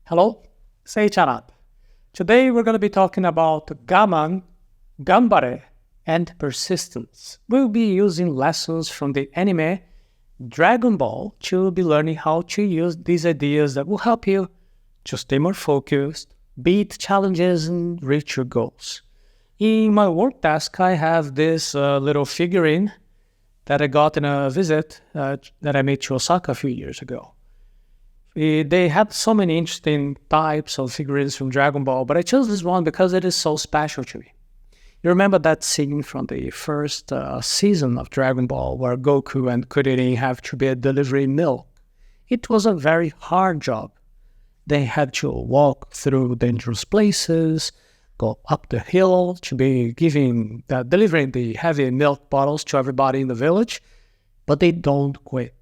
Hello, Seiiti Arata. Today we're going to be talking about Gaman, Gambare, and persistence. We'll be using lessons from the anime Dragonball to be learning how to use these ideas that will help you to stay more focused, beat challenges, and reach your goals. In my work desk, I have this little figurine that I got in a visit that I made to Osaka a few years ago. They had so many interesting types of figurines from Dragon Ball, but I chose this one because it is so special to me. You remember that scene from the first season of Dragon Ball where Goku and Kuririn have to be delivering milk? It was a very hard job. They had to walk through dangerous places, go up the hill to be delivering the heavy milk bottles to everybody in the village, but they don't quit.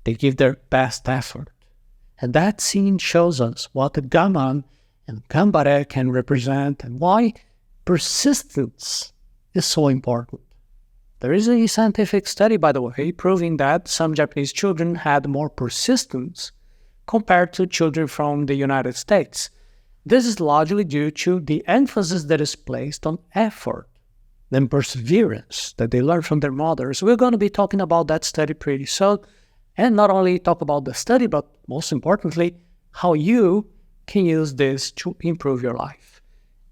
They give their best effort. And that scene shows us what the Gaman and Gambare can represent and why persistence is so important. There is a scientific study, by the way, proving that some Japanese children had more persistence compared to children from the United States. This is largely due to the emphasis that is placed on effort and perseverance that they learn from their mothers. We're going to be talking about that study pretty soon. And not only talk about the study, but most importantly, how you can use this to improve your life.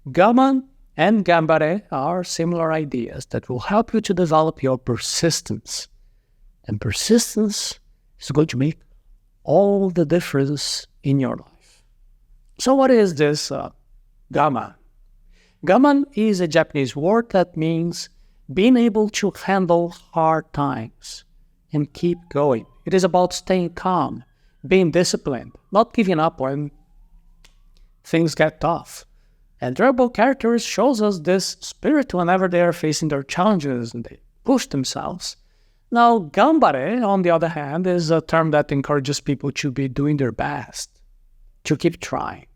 Gaman and Gambare are similar ideas that will help you to develop your persistence. And persistence is going to make all the difference in your life. So what is this Gaman? Gaman is a Japanese word that means being able to handle hard times and keep going. It is about staying calm, being disciplined, not giving up when things get tough. And Dragon Ball characters shows us this spirit whenever they are facing their challenges and they push themselves. Now, Gambare, on the other hand, is a term that encourages people to be doing their best, to keep trying.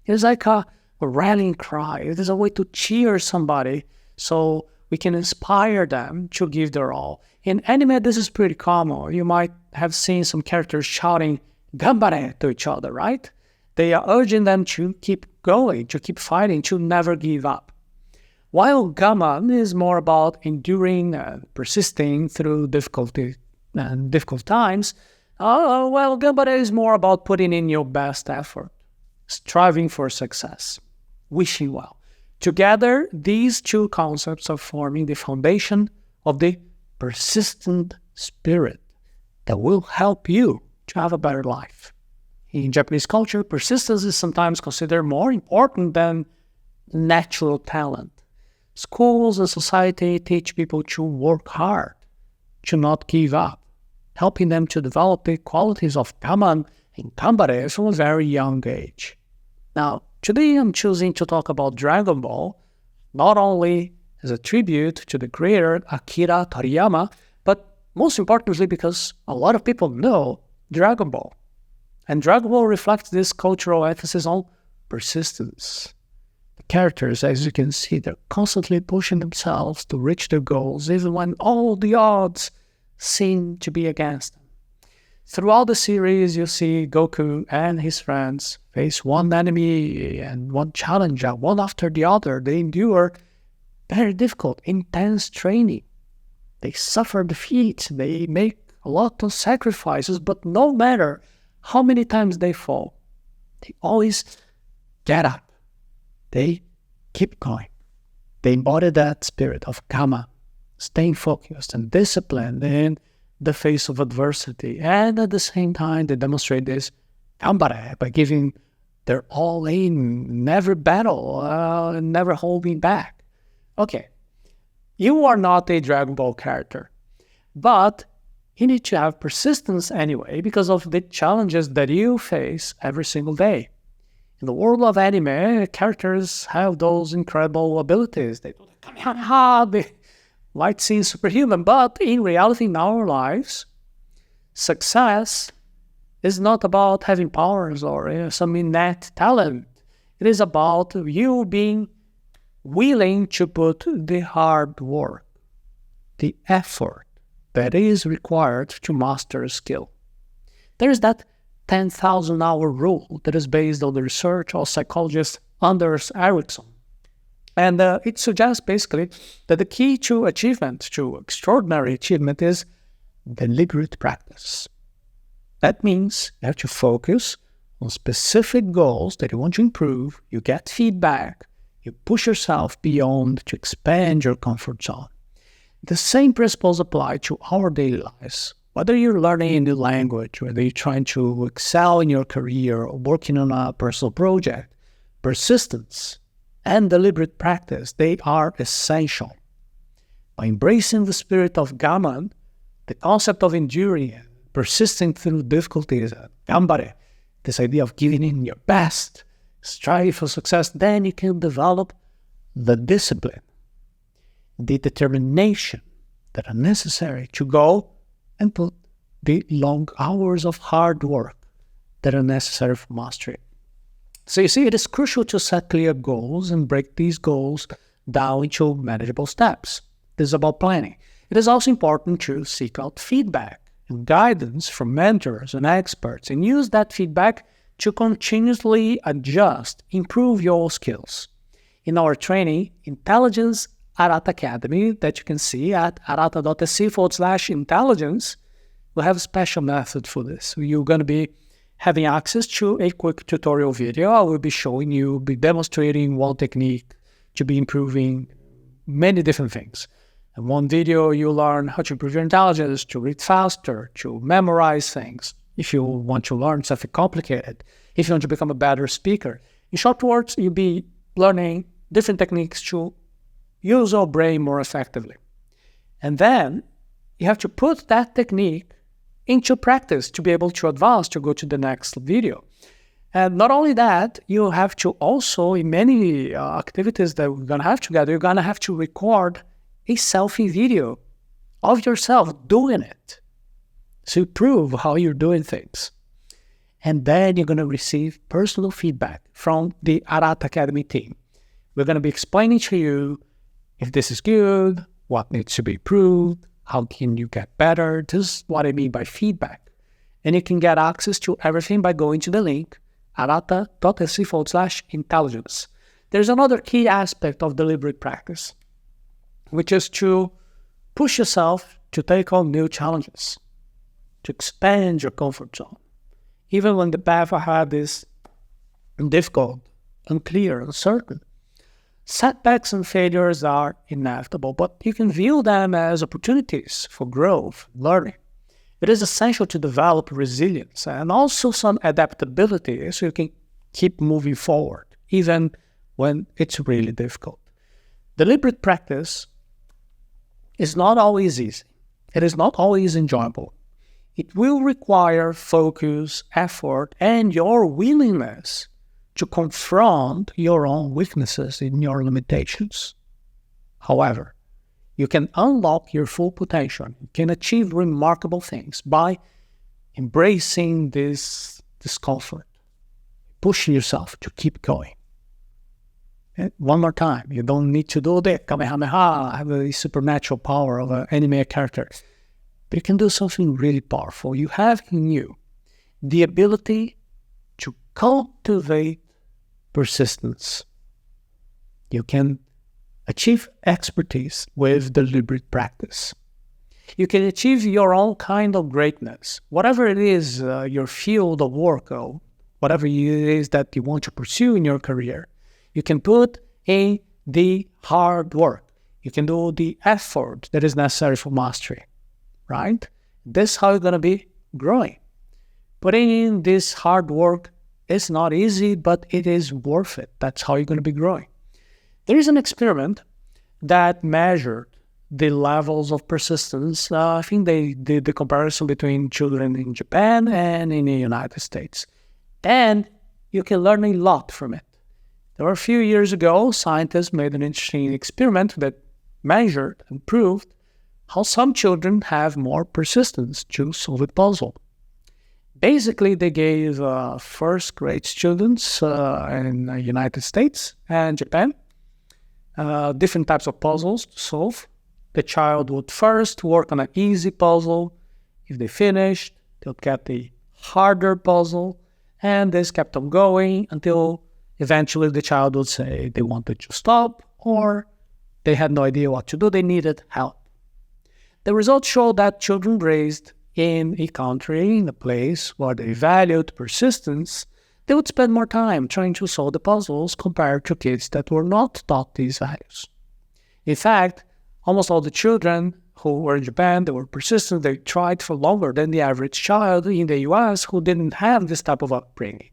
It is like a rallying cry. It is a way to cheer somebody so we can inspire them to give their all. In anime, this is pretty common. You might have seen some characters shouting Gambare to each other, right? They are urging them to keep going, to keep fighting, to never give up. While Gaman is more about enduring and persisting through difficult times, Gambare is more about putting in your best effort, striving for success, wishing well. Together, these two concepts are forming the foundation of the persistent spirit that will help you to have a better life. In Japanese culture, persistence is sometimes considered more important than natural talent. Schools and society teach people to work hard, to not give up, helping them to develop the qualities of Gaman and Gambare from a very young age. Now, today I'm choosing to talk about Dragon Ball, not only as a tribute to the creator Akira Toriyama, but most importantly because a lot of people know Dragon Ball. And Dragon Ball reflects this cultural emphasis on persistence. The characters, as you can see, they're constantly pushing themselves to reach their goals, even when all the odds seem to be against them. Throughout the series, you see Goku and his friends face one enemy and one challenge, one after the other. They endure very difficult, intense training. They suffer defeat. They make a lot of sacrifices, but no matter how many times they fall, they always get up. They keep going. They embody that spirit of Gaman, staying focused and disciplined in the face of adversity. And at the same time, they demonstrate this Gambare by giving their all in, never battle, never holding back. Okay, you are not a Dragon Ball character, but you need to have persistence anyway because of the challenges that you face every single day. In the world of anime, characters have those incredible abilities. They do the Kamehameha, they might seem superhuman, but in reality, in our lives, success is not about having powers or some innate talent. It is about you being willing to put the hard work, the effort that is required to master a skill. There is that 10,000-hour rule that is based on the research of psychologist Anders Ericsson. And it suggests basically that the key to achievement, to extraordinary achievement, is deliberate practice. That means you have to focus on specific goals that you want to improve, you get feedback, you push yourself beyond to expand your comfort zone. The same principles apply to our daily lives. Whether you're learning a new language, whether you're trying to excel in your career or working on a personal project, persistence and deliberate practice, they are essential. By embracing the spirit of Gaman, the concept of enduring and persisting through difficulties, Gambare, this idea of giving in your best, strive for success, then you can develop the discipline, the determination that are necessary to go and put the long hours of hard work that are necessary for mastery. So you see, it is crucial to set clear goals and break these goals down into manageable steps. This is about planning. It is also important to seek out feedback and guidance from mentors and experts and use that feedback to continuously adjust, improve your skills. In our training, Intelligence Arata Academy, that you can see at arata.se/intelligence, we have a special method for this. So you're going to be having access to a quick tutorial video. I will be showing you, be demonstrating one technique to be improving many different things. In one video, you learn how to improve your intelligence, to read faster, to memorize things. If you want to learn something complicated, if you want to become a better speaker. In short words, you'll be learning different techniques to use your brain more effectively. And then you have to put that technique into practice to be able to advance, to go to the next video. And not only that, you have to also, in many activities that we're going to have together, you're going to have to record a selfie video of yourself doing it. So you prove how you're doing things. And then you're going to receive personal feedback from the Arata Academy team. We're going to be explaining to you if this is good, what needs to be improved, how can you get better. This is what I mean by feedback. And you can get access to everything by going to the link arata.se/intelligence. There's another key aspect of deliberate practice, which is to push yourself to take on new challenges, to expand your comfort zone. Even when the path ahead is difficult, unclear, uncertain. Setbacks and failures are inevitable, but you can view them as opportunities for growth, learning. It is essential to develop resilience and also some adaptability so you can keep moving forward, even when it's really difficult. Deliberate practice is not always easy. It is not always enjoyable. It will require focus, effort, and your willingness to confront your own weaknesses and your limitations. However, you can unlock your full potential. You can achieve remarkable things by embracing this discomfort, pushing yourself to keep going. And one more time, you don't need to do the Kamehameha, have a supernatural power of an anime character. But you can do something really powerful. You have in you the ability to cultivate persistence. You can achieve expertise with deliberate practice. You can achieve your own kind of greatness. Whatever it is, your field of work, or whatever it is that you want to pursue in your career, you can put in the hard work. You can do the effort that is necessary for mastery. Right? This is how you're going to be growing. Putting in this hard work is not easy, but it is worth it. That's how you're going to be growing. There is an experiment that measured the levels of persistence. I think they did the comparison between children in Japan and in the United States. And you can learn a lot from it. There were a few years ago, scientists made an interesting experiment that measured and proved how some children have more persistence to solve a puzzle. Basically, they gave first grade students in the United States and Japan different types of puzzles to solve. The child would first work on an easy puzzle. If they finished, they'll get the harder puzzle, and this kept on going until eventually the child would say they wanted to stop or they had no idea what to do, they needed help. The results show that children raised in a country, in a place where they valued persistence, they would spend more time trying to solve the puzzles compared to kids that were not taught these values. In fact, almost all the children who were in Japan, they were persistent, they tried for longer than the average child in the US who didn't have this type of upbringing.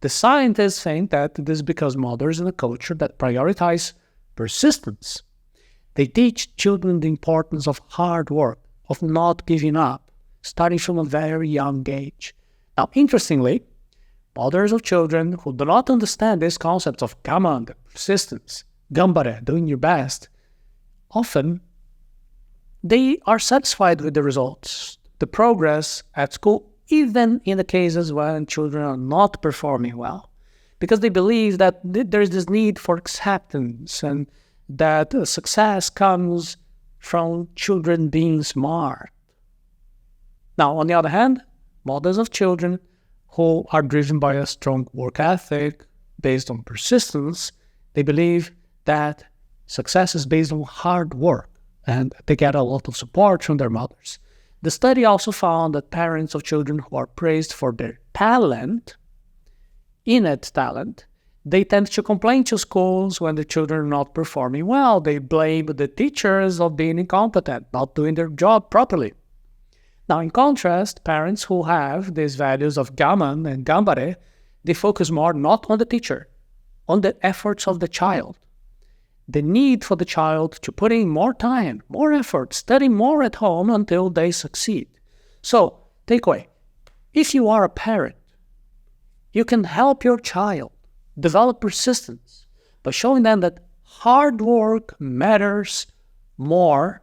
The scientists think that this is because mothers in a culture that prioritize persistence. They teach children the importance of hard work, of not giving up, starting from a very young age. Now, interestingly, mothers of children who do not understand these concepts of Gaman, persistence, Gambare, doing your best, often they are satisfied with the results, the progress at school, even in the cases when children are not performing well, because they believe that there is this need for acceptance and that success comes from children being smart. Now, on the other hand, mothers of children who are driven by a strong work ethic based on persistence, they believe that success is based on hard work, and they get a lot of support from their mothers. The study also found that parents of children who are praised for their talent, innate talent, they tend to complain to schools when the children are not performing well. They blame the teachers of being incompetent, not doing their job properly. Now, in contrast, parents who have these values of Gaman and Gambare, they focus more not on the teacher, on the efforts of the child. The need for the child to put in more time, more effort, study more at home until they succeed. So, takeaway, if you are a parent, you can help your child develop persistence by showing them that hard work matters more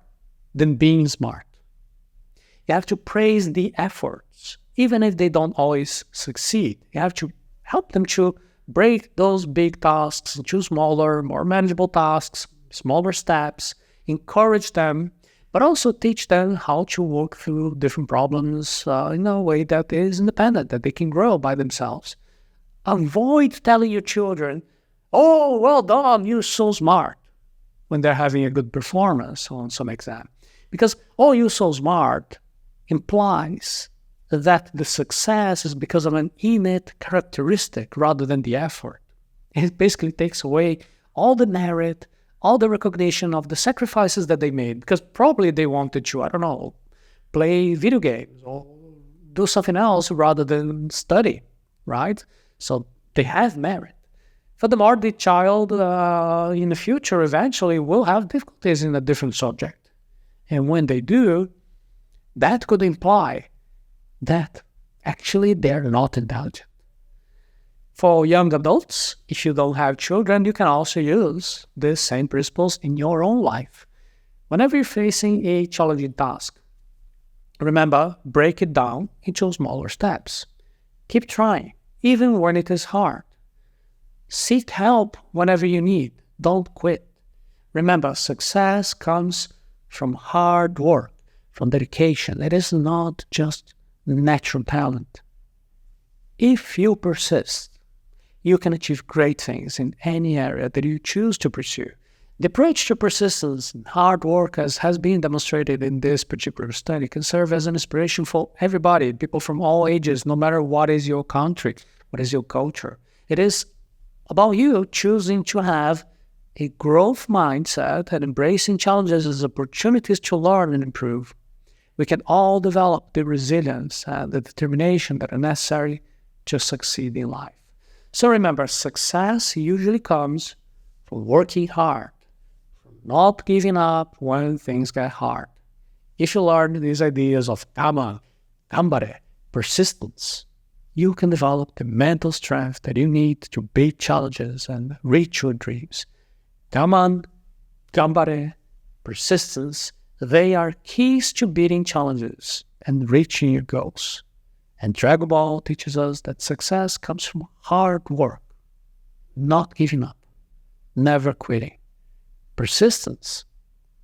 than being smart. You have to praise the efforts, even if they don't always succeed. You have to help them to break those big tasks into smaller, more manageable tasks, smaller steps, encourage them, but also teach them how to work through different problems in a way that is independent, that they can grow by themselves. Avoid telling your children, "Oh, well done, you're so smart," when they're having a good performance on some exam. Because, "Oh, you're so smart," implies that the success is because of an innate characteristic rather than the effort. It basically takes away all the merit, all the recognition of the sacrifices that they made, because probably they wanted to, I don't know, play video games or do something else rather than study, right? So they have merit. Furthermore, the child in the future eventually will have difficulties in a different subject. And when they do, that could imply that actually they're not intelligent. For young adults, if you don't have children, you can also use the same principles in your own life. Whenever you're facing a challenging task, remember, break it down into smaller steps. Keep trying, even when it is hard. Seek help whenever you need. Don't quit. Remember, success comes from hard work, from dedication. It is not just natural talent. If you persist, you can achieve great things in any area that you choose to pursue. The approach to persistence and hard work, as has been demonstrated in this particular study, can serve as an inspiration for everybody, people from all ages, no matter what is your country, what is your culture. It is about you choosing to have a growth mindset and embracing challenges as opportunities to learn and improve. We can all develop the resilience and the determination that are necessary to succeed in life. So remember, success usually comes from working hard, from not giving up when things get hard. If you learn these ideas of Gaman, Gambare, persistence, you can develop the mental strength that you need to beat challenges and reach your dreams. Gaman, Gambare, persistence, they are keys to beating challenges and reaching your goals. And Dragonball teaches us that success comes from hard work, not giving up, never quitting. Persistence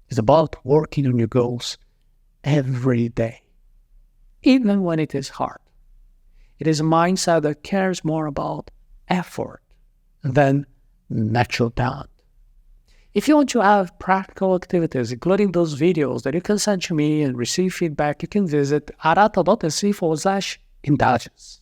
is about working on your goals every day, even when it is hard. It is a mindset that cares more about effort than natural talent. If you want to have practical activities, including those videos that you can send to me and receive feedback, you can visit arata.se/indulgence.